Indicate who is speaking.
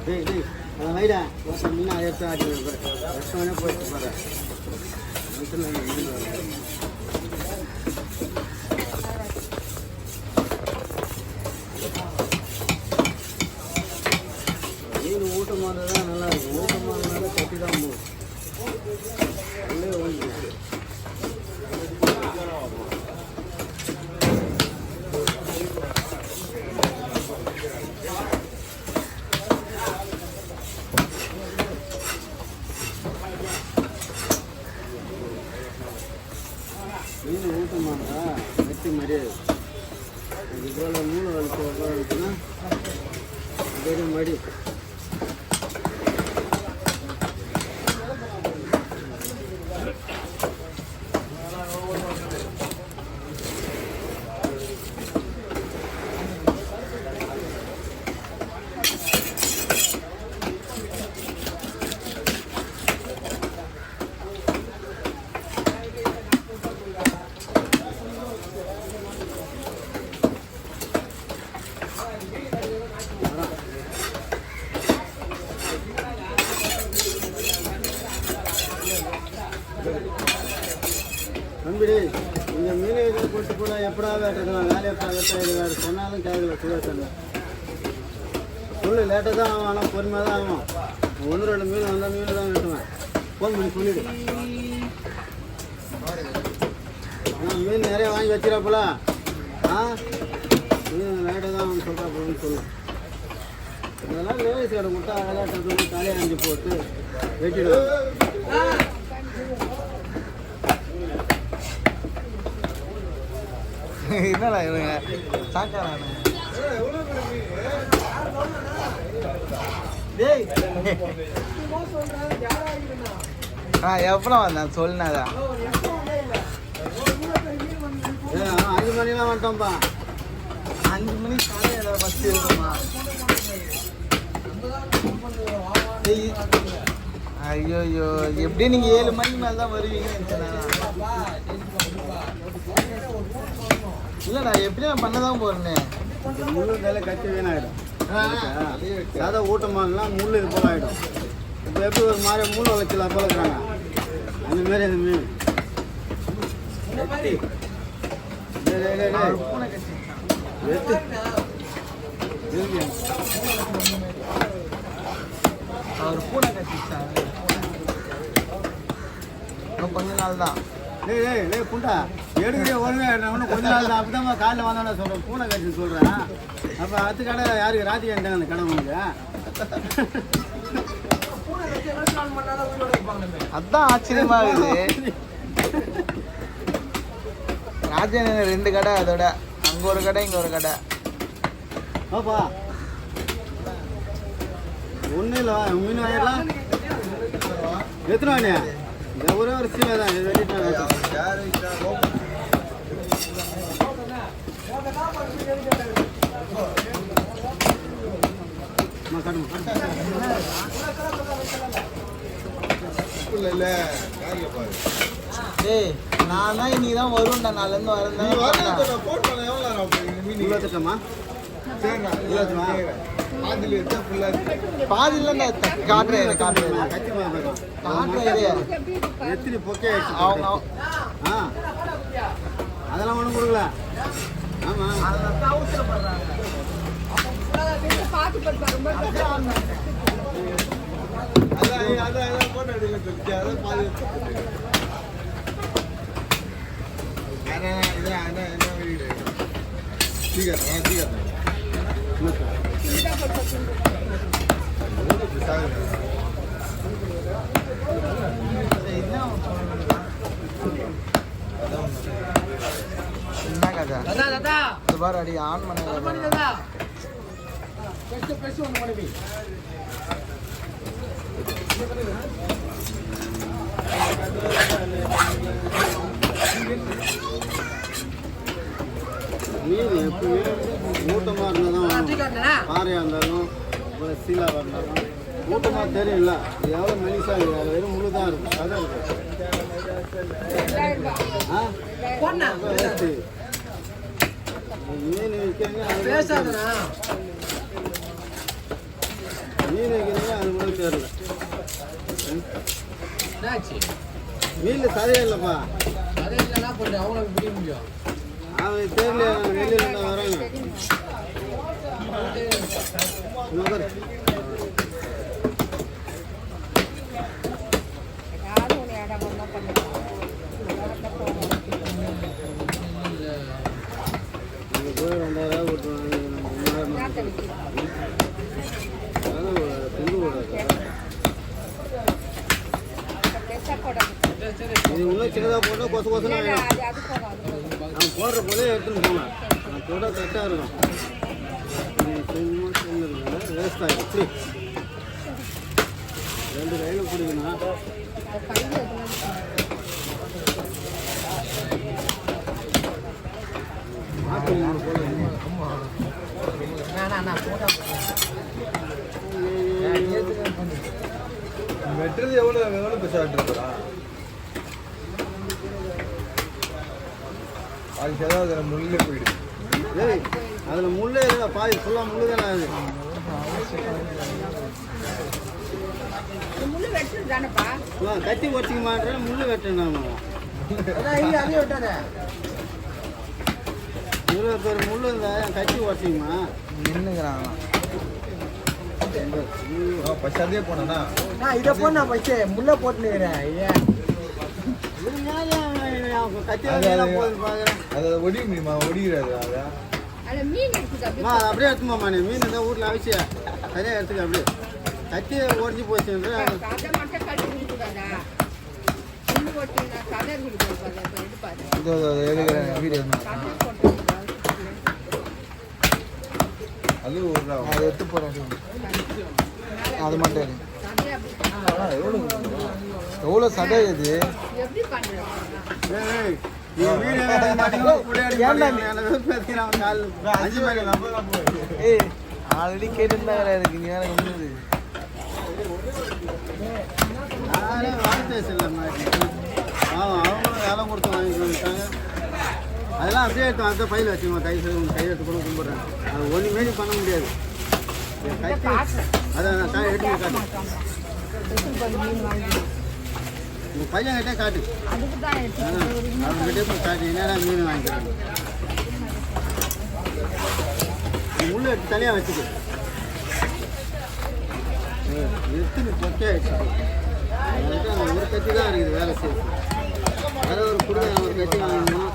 Speaker 1: டேய் டேய் அத வைடா ஓட்ட மீன் எடுத்து ஆடி ரசமனே போயிட்டு போற மீன் ஊட்டமாக இருந்தால் தான் நல்லா இருக்கும். ஊட்டமாக இருந்தாலும் கட்டி தான் போகும். உள்ளே ஓடிச்சு மீன் ஊட்டமாண்டா வெட்டி மரியாதை இது போல் மூணு வளர்த்து இருக்குன்னா அதே மடி நம்பிடி இந்த மீன் இதை போட்டு கூட எப்படா வேட்டுருக்கலாம் வேலையை எப்படா வெட்ட வேறு சொன்னாலும் கேட்கல சுரேஷன் சொல்லு லேட்டாக தான் ஆகும் ஆனால் பொறுமையாக தான் ஆகும். 1-2 மீன் வந்தால் மீன் தான் வெட்டுவேன். ஃபோன் பண்ணி சொல்லிவிடு. ஆனால் மீன் நிறைய வாங்கி வச்சிடப்பல மீன் லேட்டாக தான் அவன் சொல்கிறாப்புலன்னு சொல்லு. இதெல்லாம் லேடிஸ் கடை முட்டை அழகாட்டு தலையை அஞ்சு போட்டு வெட்டிடுவேன்.
Speaker 2: என்னடா இவங்க சாக்காரானு எப்போ வந்தேன் சொல்லினாதா
Speaker 1: 5 மணிலாம் வந்துட்டோம்ப்பா.
Speaker 2: 5 மணி காலையில் ஏதாவது பஸ் இருக்குமா? ஐயோ எப்படியும் நீங்கள் 7 மணிக்கு மேலே தான் வருவீங்கன்னு இல்லைடா எப்படியும் நான் பண்ண தான் போகிறேன்னு.
Speaker 1: முள்ளு வேலை கட்டி வீணாகிடும். சாதா ஊட்டமாகலாம் முள் இது போல் ஆகிடும். இப்போ எப்படி ஒரு மாதிரி மூளை வளர்ச்சியில் போல இருக்கிறாங்க அந்தமாரி அந்த மீன்
Speaker 2: அவர் பூனை கட்டிச்சாங்க கொஞ்ச நாள் தான்.
Speaker 1: டேய் புண்டா எடுக்கிறே ஒழுங்கு ஒன்றும் கொஞ்ச நாள் தான். அப்படி தான் காலையில் வந்தோன்னு சொல்கிறேன் பூனை கட்டின்னு சொல்கிறேன். அப்போ அடுத்த கடை யாருக்கு ராத்திரி இருந்தாங்க அந்த கடை உங்களுக்கு
Speaker 2: அதான் ஆச்சரியமா இருக்குது. ராஜேந்திரன் 2 கடை அதோட அங்கே ஒரு கடை இங்கே ஒரு கடை.
Speaker 1: ஓப்பா ஒன்றும் இல்லை மீன் வாங்கிடலாம். எத்தனை வாங்கியா? இந்த ஒரே ஒரு சீலை தான் இது வெட்டிட்டு
Speaker 2: ஏய் நான் தான் இன்னைக்கு தான் வருவேன்டா. நாலேருந்து வரேன்.
Speaker 1: இவ்வளோத்துட்டமா
Speaker 2: பாதியில் காட்டுறேன்
Speaker 1: எத்தனை பொக்கே அவங்க அதெல்லாம் ஒன்றும் கொடுக்கல. ஆமாம்
Speaker 2: அவசரப்படுறாங்க. என்ன கதை பாரு அடி ஆன் பண்ண
Speaker 1: மீன் எப்பவுமே ஊட்டமாக இருந்தால் தான் பாறையாக இருந்தாலும் ஒரு சீலாவாக இருந்தாலும் ஊட்டமாக தெரியும்ல. இது எவ்வளோ மெலிசாக இருக்குது. அது வெறும் முழு தான் இருக்கும். அதான் இருக்கு மீன் விற்கிறீங்க மீன் வைக்கிறீங்க அது கூட தெரியல.
Speaker 3: என்னாச்சு
Speaker 1: மீனில் சதையே இல்லைப்பா.
Speaker 3: அதே இல்லைன்னா கொஞ்சம் அவங்களுக்கு பிடிக்க முடியும்.
Speaker 1: அவன் தெரியல, வெளியில் வராங்க. நகர் இங்கே போய் 2000 விட்டுருவாங்க. இது இன்னும் சின்னதாக போட்டால் கொசு கொசு நான் போடுற போதே எடுத்துன்னு போனேன். நான் போட கரெக்டாக இருக்கும். வேஸ்ட் ஆகிடும். இப்படி 2 கையில் பிடிக்கணும். மாட்டு மூணு போல
Speaker 4: வெட்டுறது எவ்வளோ பெருசாக வெட்டுறா? அதுக்கு ஏதாவது அதில் முள்ளே போயிடுது.
Speaker 1: ஏய், அதில் முள்ளே இல்லை, பாய் ஃபுல்லாக முள்ளு தானே அது. கத்தி ஒட்டிக்க மாட்டேன், முள்ளு வெட்டணும். இவ்வளோ பேர் முள்ளு இருந்தா கத்தி ஒட்டிக்குமா?
Speaker 2: நின்றுக்கிறாங்க.
Speaker 4: ஃபஸ்ட் அதே போனேன்னா
Speaker 2: இதை போன பச்சை முள்ள போட்டுனுக்கிறேன்.
Speaker 1: கத்தி பார்க்குறேன்.
Speaker 4: அதை ஒடிக்க முடியுமா? ஒடிக்கிறாது அதை.
Speaker 1: அப்படியே எடுத்துமாம்மா. நீ மீன் இருந்தால் வீட்டில் அவிச்சு சரியாக எடுத்துக்க. அப்படியே கத்தி உடஞ்சி போச்சுன்ற
Speaker 2: வீடியோ
Speaker 4: அது ஒரு
Speaker 2: அதை எடுத்து போகிறேன். அது மட்டும் எவ்வளோ சடை இது? ஆல்ரெடி கேட்டுருந்தாங்க எனக்கு. நீ வேற ஒன்றுது
Speaker 1: அவங்களும் வேலை கொடுத்து வாங்கி கொடுத்தாங்க. அதெல்லாம் அப்படியே எடுத்து அந்த பையில் வச்சுக்கோங்க. கையெழுத்து கூட கும்பிட்றேன். அது ஒன்றுமே பண்ண முடியாது. அதான் காய் எடுத்து காட்டு. உங்கள் பையன்கிட்டே காட்டு. அவங்ககிட்டே போய் காட்டு. என்னடா மீன் வாங்கிக்கிறாங்க. முள்ளு எடுத்து தனியாக வச்சுக்க. எத்தனை பொக்கே ஆயிடுச்சு. ஒரு கட்சி தான் இருக்குது வேலை செய்யுது. வேற ஒரு குடும்பம் ஒரு கட்சி வாங்கணும்.